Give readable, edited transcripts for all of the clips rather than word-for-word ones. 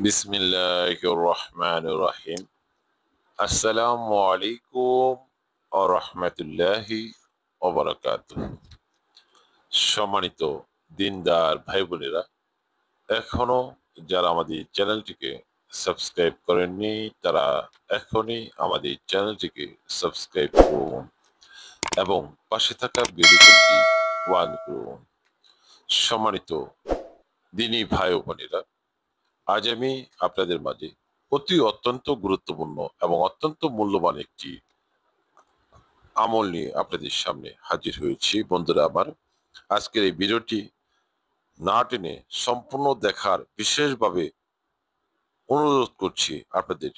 বিসমিল্লাহির রহমানির রহিম। আসসালামু আলাইকুম ওয়া রাহমাতুল্লাহি ওয়া বারাকাতুহু। সম্মানিত দিনদার ভাই বোনেরা, এখনো যারা আমাদের চ্যানেলটিকে সাবস্ক্রাইব করেননি তারা এখনই আমাদের চ্যানেলটিকে সাবস্ক্রাইব করুন এবং পাশে থাকা বেল আইকনটি অন করুন। সম্মানিত দিনী ভাই ও বোনেরা, আজ আমি আপনাদের মাঝে অত্যন্ত গুরুত্বপূর্ণ এবং অত্যন্ত মূল্যবান একটি আমল নিয়ে আপনাদের সামনে হাজির হয়েছি। বন্ধুরা আমার, আজকের এই ভিডিওটি না টেনে সম্পূর্ণ দেখার বিশেষভাবে অনুরোধ করছি আপনাদের।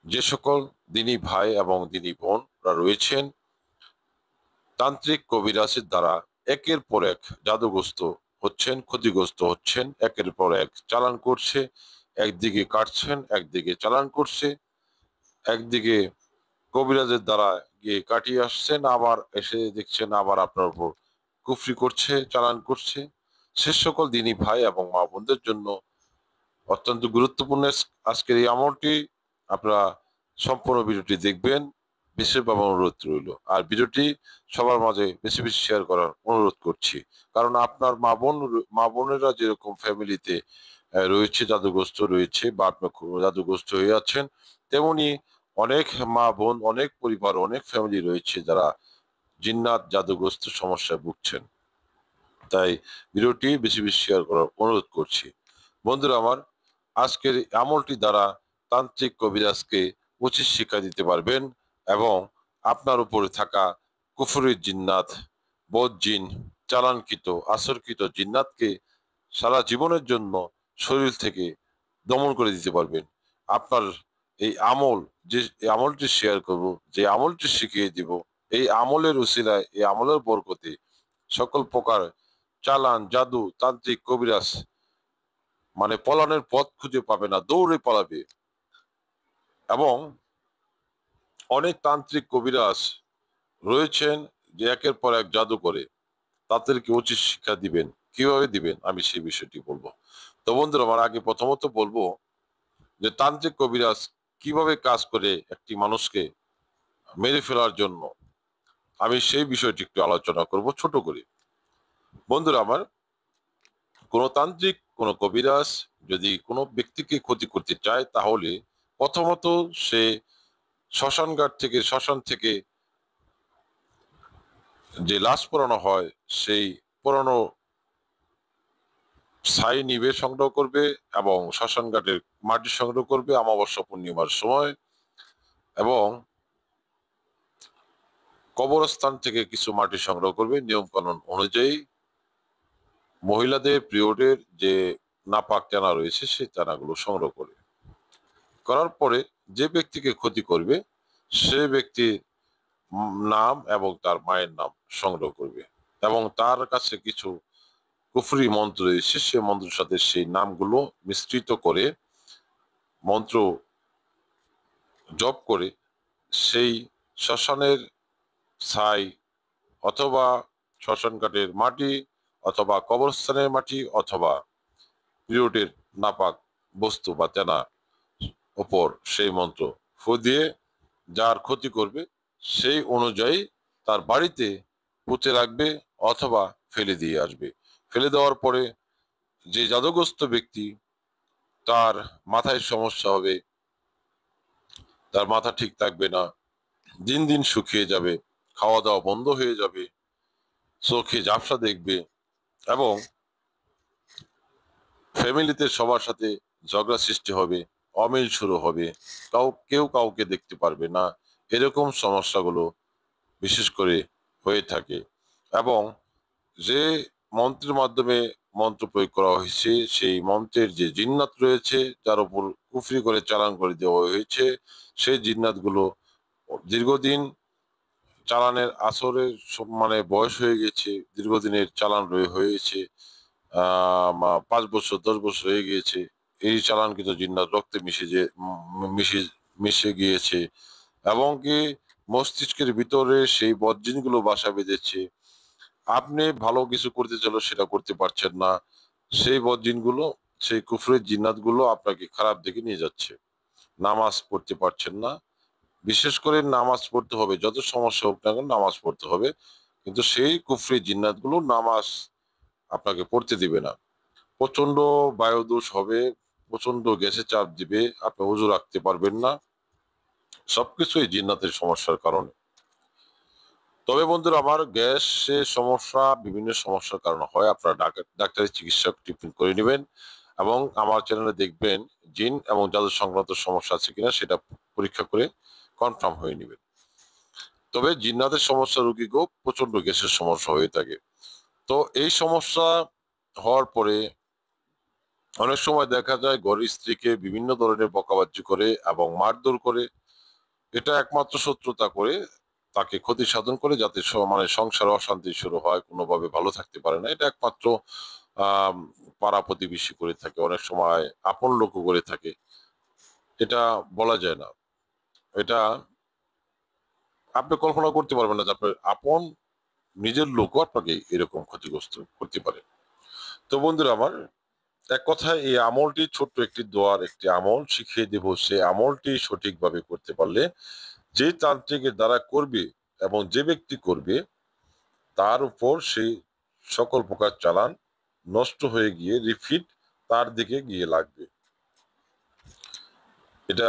যে সকল দিনী ভাই এবং দিনী বোনরা রয়েছেন তান্ত্রিক কবিরাজের দ্বারা একের পর এক জাদুগ্রস্ত হচ্ছেন, ক্ষতিগ্রস্ত হচ্ছেন, একের পর এক চালান করছে, একদিকে কাটছেন, একদিকে চালান করছে, একদিকে কবিরাজের দ্বারা গিয়ে কাটিয়ে আসছেন, আবার এসে দেখছেন আবার আপনার উপর কুফরি করছে, চালান করছে। সে সকল দিনী ভাই এবং মা বোনদের জন্য অত্যন্ত গুরুত্বপূর্ণ আজকের এই আমলটি। আপনারা সম্পূর্ণ ভিডিওটি দেখবেন, বিশেষভাবে অনুরোধ রইল। আর ভিডিওটি সবার মাঝে বেশি বেশি শেয়ার করার অনুরোধ করছি, কারণ আপনার মা বোনেরা যেরকম ফ্যামিলিতে রয়েছে, জাদুগ্রস্ত রয়েছে বা আপনি জাদুগ্রস্ত হয়ে আছেন, তেমনি অনেক মা বোন, অনেক পরিবার, অনেক ফ্যামিলি রয়েছে যারা জিন্নাত জাদুগ্রস্ত সমস্যায় ভুগছেন। তাই ভিডিওটি বেশি বেশি শেয়ার করার অনুরোধ করছি। বন্ধুরা আমার, আজকের এই আমলটি দ্বারা তান্ত্রিক কবিরাজকে উচিত শিক্ষা দিতে পারবেন এবং আপনার উপরে থাকা কুফুরের জিন্নাত, বদ জিন, চালানকৃত আসরকৃত জিন্নাতকে সারা জীবনের জন্য শরীর থেকে দমন করে দিতে পারবেন। আপনার এই আমল, যে এই আমলটি শেয়ার করব, যে আমলটি শিখিয়ে দিব, এই আমলের উসিলায়, এই আমলের বরকতে সকল প্রকার চালান, জাদু, তান্ত্রিক, কবিরাজ মানে পলানোর পথ খুঁজে পাবে না, দৌড়ে পালাবে। এবং অনেক তান্ত্রিক কবিরাজ রয়েছেন যে একের পর এক জাদু করে, তাদেরকে উচিত শিক্ষা দিবেন। কিভাবে দিবেন আমি সেই বিষয়টি বলবো। তো বন্ধুরা আমার, আগে প্রথমত বলবো যে তান্ত্রিক কবিরাজ কিভাবে কাজ করে একটি মানুষকে মেরে ফেলার জন্য, আমি সেই বিষয়টি একটু আলোচনা করব ছোট করে। বন্ধুরা আমার, কোন তান্ত্রিক, কোন কবিরাজ যদি কোনো ব্যক্তিকে ক্ষতি করতে চায়, তাহলে প্রথমত সে শ্মশান থেকে যে লাশ পোড়ানো হয়, সেই পোড়ানো ছাই নিবে সংগ্রহ করবে এবং শ্মশান ঘাটের মাটি সংগ্রহ করবে অমাবস্যা পূর্ণিমার সময়, এবং কবরস্থান থেকে কিছু মাটি সংগ্রহ করবে নিয়ম কানুন অনুযায়ী। মহিলাদের পিরিয়ডের যে নাপাক টানা রয়েছে সেই টানাগুলো সংগ্রহ করবে। করার পরে যে ব্যক্তিকে ক্ষতি করবে সে ব্যক্তির নাম এবং তার মায়ের নাম সংগ্রহ করবে এবং তার কাছে কিছু কুফরি মন্ত্র রয়েছে, সে মন্ত্রের সাথে সেই নামগুলো মিশ্রিত করে মন্ত্র জপ করে সেই শ্মশানের ছাই অথবা শ্মশান ঘাটের মাটি অথবা কবরস্থানের মাটি অথবা পিরিয়ডের নাপাক বস্তু বা তেনা ওপর সেই মন্ত্র ফু দিয়ে যার ক্ষতি করবে সেই অনুযায়ী তার বাড়িতে পুঁতে রাখবে অথবা ফেলে দিয়ে আসবে। ফেলে দেওয়ার পরে যে জাদুগ্রস্ত ব্যক্তি, তার মাথায় সমস্যা হবে, তার মাথা ঠিক থাকবে না, দিন দিন শুকিয়ে যাবে, খাওয়া দাওয়া বন্ধ হয়ে যাবে, চোখে ঝাপসা দেখবে এবং ফ্যামিলিতে সবার সাথে ঝগড়া সৃষ্টি হবে, অমিল শুরু হবে, কেউ কাউকে দেখতে পারবে না। এরকম সমস্যাগুলো বিশেষ করে হয়ে থাকে। এবং যে মন্ত্রের মাধ্যমে মন্ত্র প্রয়োগ করা হয়েছে, সেই মন্ত্রের যে জিন্নাত রয়েছে যার উপর কুফরি করে চালান করে দেওয়া হয়েছে, সেই জিন্নাতগুলো দীর্ঘদিন চালানের আসরের মানে বয়স হয়ে গেছে, দীর্ঘদিনের চালান হয়েছে, 5 বছর 10 বছর হয়ে গিয়েছে, এই চালান কিন্তু জিন্নাত রক্তে মিশে মিশে গিয়েছে এবং কি মস্তিষ্কের ভিতরে সেই বদজিনগুলো বাসা বেঁধেছে। আপনি ভালো কিছু করতে চাইলেও সেটা করতে পারছেন না, সেই বদজিনগুলো সেই কুফরের জিন্নাতগুলো আপনাকে খারাপ দিকে নিয়ে যাচ্ছে। নামাজ পড়তে পারছেন না, বিশেষ করে নামাজ পড়তে হবে, যত সমস্যা হোক না কেন নামাজ পড়তে হবে, কিন্তু সেই কুফরি জিন্নাতগুলো নামাজ আপনাকে পড়তে দিবে না। প্রচন্ড বায়ুদোষ হবে, প্রচন্ড গ্যাসে চাপ দিবে, আপনি ওযু রাখতে পারবেন না। সবকিছু এই জিন্নাতের সমস্যার কারণে। তবে বন্ধুরা আমার, গ্যাসের সমস্যা বিভিন্ন সমস্যার কারণে হয়। আপনারা ডাক্তারের চিকিৎসা ট্রিটমেন্ট করে নেবেন এবং আমার চ্যানেলে দেখবেন জিন এবং জাদু সংক্রান্ত সমস্যা আছে কিনা সেটা পরীক্ষা করে কনফার্ম হয়ে নেবেন। তবে জিন্নাতের সমস্যা রোগীকেও প্রচন্ড গ্যাসের সমস্যা হয়ে থাকে। তো এই সমস্যা হওয়ার পরে অনেক সময় দেখা যায় ঘরের স্ত্রীকে বিভিন্ন ধরনের বকাবাজি করে এবং মারধর করে, এটা একমাত্র শত্রুতা করে তাকে ক্ষতি সাধন করে, যাতে মানে সংসারে অশান্তি শুরু হয়, কোনোভাবে ভালো থাকতে পারে না। এটা একমাত্র আহ পাড়া প্রতিবেশী করে থাকে, অনেক সময় আপন লোকও করে থাকে। এটা বলা যায় না, এটা আপনি কল্পনা করতে পারবেন না যে আপনার আপন নিজের লোকও আপনাকে এরকম ক্ষতিগ্রস্ত করতে পারে। তো বন্ধুরা আমার, এক কথায় এই আমলটি ছোট্ট একটি দোয়ার একটি আমল শিখিয়ে দেব। সে আমলটি সঠিকভাবে করতে পারলে যে তান্ত্রিকের দ্বারা করবে এবং যে ব্যক্তি করবে তার উপর সেই সকল প্রকার চালান নষ্ট হয়ে গিয়ে রিফিট তার দিকে গিয়ে লাগবে। এটা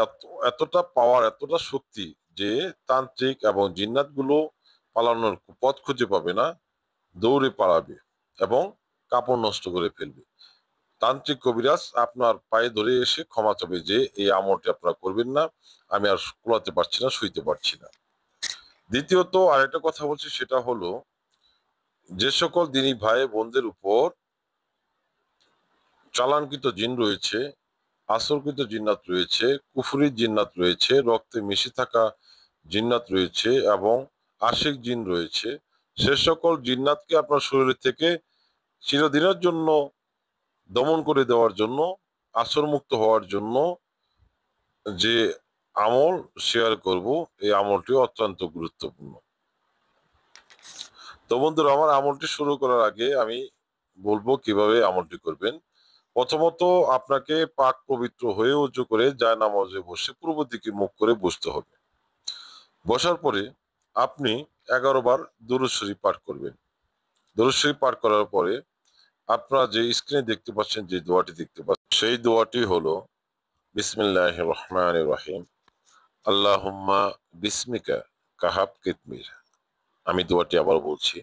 এতটা পাওয়ার, এতটা শক্তি যে তান্ত্রিক এবং জিন্নাত গুলো পালানোর পথ খুঁজে পাবে না, দৌড়ে পালাবে এবং কাপড় নষ্ট করে ফেলবে। তান্ত্রিক কবিরাজ আপনার পায়ে ধরে এসে ক্ষমা চাবে যে এই আমলটি আপনারা করবেন না, আমি আর কুলাতে পারছি না, শুইতে পারছি না। দ্বিতীয়ত আরেকটা কথা বলছি, সেটা হলো যে সকল দিনী ভাই বোনদের উপর চালানকৃত জিন রয়েছে, আসরকৃত জিন্নাত রয়েছে, কুফরি জিন্নাত রয়েছে, রক্তে মিশে থাকা জিন্নাত রয়েছে এবং আশিক জিন রয়েছে, সে সকল জিন্নাতকে আপনার শরীর থেকে চিরদিনের জন্য দমন করে দেওয়ার জন্য, আসরমুক্ত হওয়ার জন্য যে আমল শেয়ার করব, এই আমলটি অত্যন্ত গুরুত্বপূর্ণ। তো বন্ধুরা আমার, আমলটি শুরু করার আগে আমি বলবো কিভাবে আমলটি করবেন। প্রথমত আপনাকে পাক পবিত্র হয়ে উঁচু করে জায়নামাজে বসে পূর্ব দিকে মুখ করে বসতে হবে। বসার পরে আপনি 11 বার দুরূদ শরীফ পাঠ করবেন। দুরূদ শরীফ পাঠ করার পরে আপনারা যে স্ক্রিনে দেখতে পাচ্ছেন, যে দোয়াটি দেখতে পাচ্ছেন, সেই দোয়াটি হলো বিসমিল্লাহির রহমানির রহিম, আল্লাহুম্মা বিসমিকা কাহাব কিতমির। আমি দোয়াটি আবার বলছি,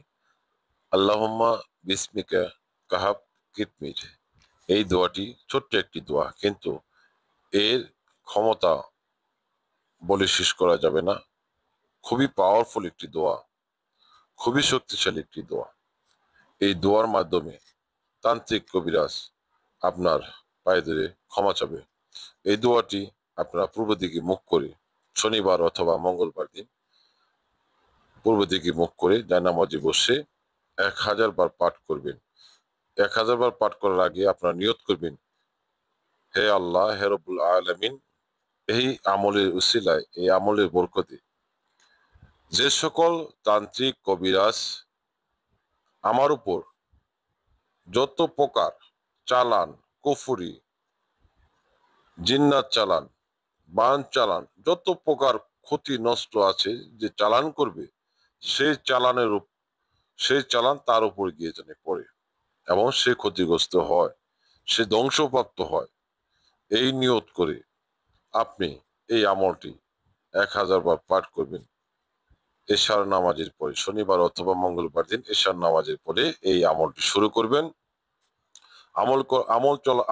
আল্লাহুম্মা বিসমিকা কাহাব কিতমির। এই দোয়াটি ছোট্ট একটি দোয়া, কিন্তু এর ক্ষমতা বলে শেষ করা যাবে না। খুবই পাওয়ারফুল একটি দোয়া, খুবই শক্তিশালী একটি দোয়া। এই দোয়ার মাধ্যমে তান্ত্রিক কবিরাজ আপনার পায়ে ধরে ক্ষমা চাবে। এই দোয়াটি আপনারা পূর্ব দিকে মুখ করে শনিবার অথবা মঙ্গলবার দিন পূর্ব দিকে মুখ করে জায়নামাজে বসে 1000 বার পাঠ করবেন। 1000 বার পাঠ করার আগে আপনারা নিয়ত করবেন, হে আল্লাহ, হে রব্বুল আলামিন, এই আমলের উসিলায়, এই আমলের বরকতে যে সকল তান্ত্রিক কবিরাজ আমার উপর যত প্রকার চালান, কুফরি, জিন্নাত চালান, বান চালান, যত প্রকার ক্ষতি নষ্ট আছে যে চালান করবে, সেই সেই চালান তার উপর গিয়ে যেন পড়ে এবং সে ক্ষতিগ্রস্ত হয়, সে ধ্বংসপ্রাপ্ত হয়। এই নিয়ত করে আপনি এই আমলটি 1000 বার পাঠ করবেন। এশার নামাজের পরে, শনিবার অথবা মঙ্গলবার দিন এশার নামাজের পরে এই আমলটি শুরু করবেন।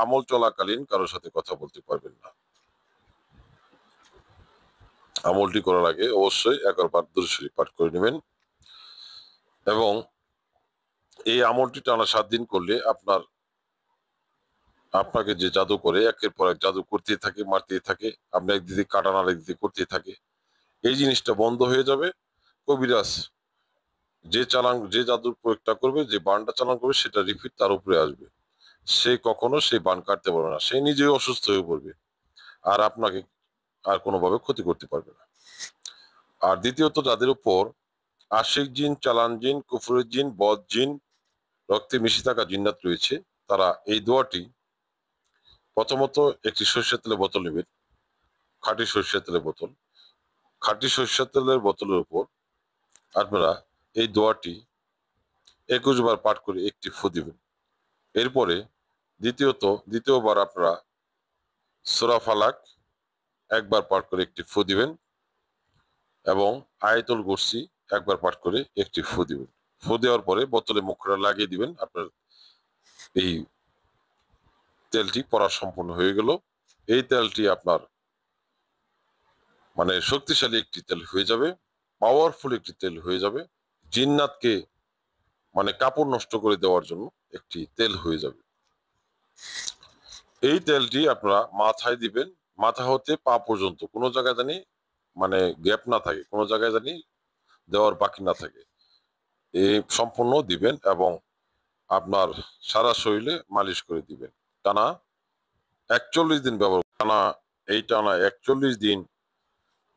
আমল চলাকালীন কারোর সাথে কথা বলতে পারবেন না। আমলটি করার আগে অবশ্যই 11 বার দুরূদ শরীফ পাঠ করে নেবেন এবং এই আমলটি টানা 7 দিন করলে আপনাকে যে জাদু করে, একের পর এক জাদু করতেই থাকে, মারতেই থাকে, আপনি একদিকে কাটান আর একদিকে করতেই থাকে, এই জিনিসটা বন্ধ হয়ে যাবে। কবিরাজ যে জাদুর প্রয়োগটা করবে, যে বানটা চালান করবে, সেটা রিপিট তার উপরে আসবে। সে কখনো সেই বান কাটতে পারবে না, সে নিজেই অসুস্থ হয়ে পড়বে আর আপনাকে আর কোনোভাবে ক্ষতি করতে পারবে না। আর দ্বিতীয়ত, যাদের উপর আশিক জিন, চালান জিন, কুফরের জিন, বদ জিন, রক্তে মিশে থাকা জিন্নাত রয়েছে, তারা এই দোয়াটি প্রথমত একটি সরিষার তেলের বোতল নেবেন, খাঁটি সরিষার তেলের বোতল। খাঁটি সরিষার তেলের বোতলের উপর আপনারা এই দোয়াটি ২১ বার পাঠ করে একটি ফু দিবেন। এরপরে দ্বিতীয়বার আপনারা সূরা ফালাক একবার পাঠ করে একটি ফু দিবেন এবং আয়াতুল কুরসি একবার পাঠ করে একটি ফু দিবেন। ফু দেওয়ার পরে বোতলে মুখটা লাগিয়ে দিবেন। আপনার এই তেলটি পড়া সম্পূর্ণ হয়ে গেল। এই তেলটি আপনার মানে শক্তিশালী একটি তেল হয়ে যাবে, পাওয়ারফুল একটি তেল হয়ে যাবে, জিন্নাতকে মানে কাপড় নষ্ট করে দেওয়ার জন্য একটি তেল হয়ে যাবে। এই তেলটি আপনারা মাথায় দিবেন, মাথা হতে পা পর্যন্ত কোনো জায়গায় জানি মানে গ্যাপ না থাকে, কোনো জায়গায় জানি দেওয়ার বাকি না থাকে, এই সম্পূর্ণ দিবেন এবং আপনার সারা শরীরে মালিশ করে দিবেন। টানা ৪১ দিন ব্যবহার, টানা ৪১ দিন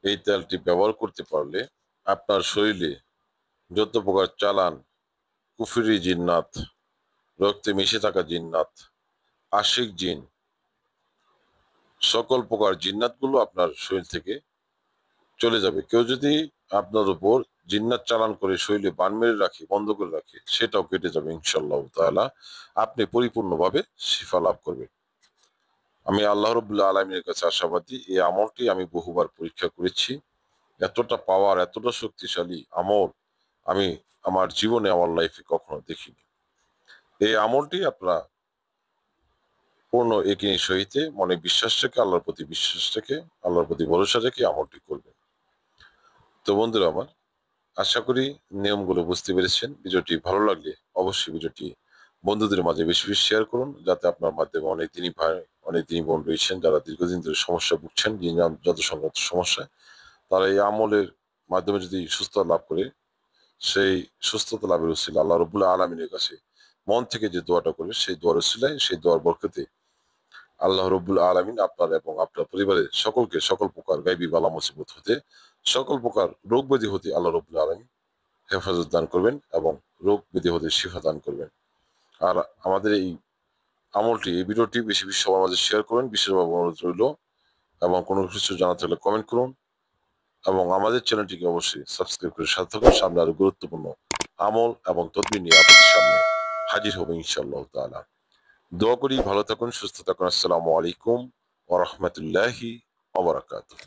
এই তেলটি ব্যবহার করতে পারলে আপনার শরীরে যত প্রকার চালান, কুফরি জিন্নাত, রক্তে মিশে থাকা জিন্নাত, আশিক জিন, সকল প্রকার জিন্নাতগুলো আপনার শরীর থেকে চলে যাবে। কেউ যদি আপনার উপর জিন্নাত চালান করে শরীরে বান মেরে রাখে, বন্ধ করে রাখে, সেটাও কেটে যাবে ইনশাআল্লাহ তাআলা। আপনি পরিপূর্ণভাবে শিফা লাভ করবেন। আমি আল্লাহ রাব্বুল আলামিনের কাছে আশাবাদী, এই আমলটি আমি বহুবার পরীক্ষা করেছি। এতটা পাওয়ার, এতটা শক্তিশালী আমল আমি আমার জীবনে, আমার লাইফে কখনো দেখিনি। এই আমলটি আপনারা পূর্ণ একিনের সহিতে মনে বিশ্বাস রেখে, আল্লাহর প্রতি বিশ্বাস রেখে, আল্লাহর প্রতি ভরসা রেখে আমলটি করবেন। তো বন্ধুরা আমার, আশা করি নিয়মগুলো বুঝতে পেরেছেন। ভিডিওটি ভালো লাগলে অবশ্যই ভিডিওটি বন্ধুদের মাঝে বেশি বেশি শেয়ার করুন, যাতে আপনার মাধ্যমে অনেক দিনই ভাই, অনেক দিনই বোন রয়েছেন যারা দীর্ঘদিন ধরে সমস্যা ভুগছেন, যত সংক্রান্ত সমস্যা, তারা এই আমলের মাধ্যমে যদি সুস্থতা লাভ করে, সেই সুস্থতা লাভের উসিলা আল্লাহ রাব্বুল আলামিনের কাছে মন থেকে যে দোয়াটা করবে, সেই দোয়ার উসিলায়, সেই দোয়ার বরকতে আল্লাহ রাব্বুল আলামিন আপনার এবং আপনার পরিবারের সকলকে সকল প্রকার গায়বী বালা মুসিবত হতে, সকল প্রকার রোগ ব্যাধি হতে আল্লাহ রাব্বুল আলামিন হেফাজত দান করবেন এবং রোগ ব্যাধি হতে শিফা দান করবেন। আর আমাদের এই আমলটি, এই ভিডিওটি বেশি বেশি সবার মাঝে শেয়ার করবেন, বিশেষভাবে অনুরোধ রইল। এবং কোনো কিছু জানাতে হলে কমেন্ট করুন এবং আমাদের চ্যানেলটিকে অবশ্যই সাবস্ক্রাইব করে সাথে থাকুন। সামনে আরো গুরুত্বপূর্ণ আমল এবং তদবির নিয়ে আপনাদের সামনে হাজির হবে ইনশাআল্লাহ তাআলা। দোয়া করি ভালো থাকুন, সুস্থ থাকুন। আসসালামু আলাইকুম ওয়া রাহমাতুল্লাহি ওয়া বারাকাতুহু।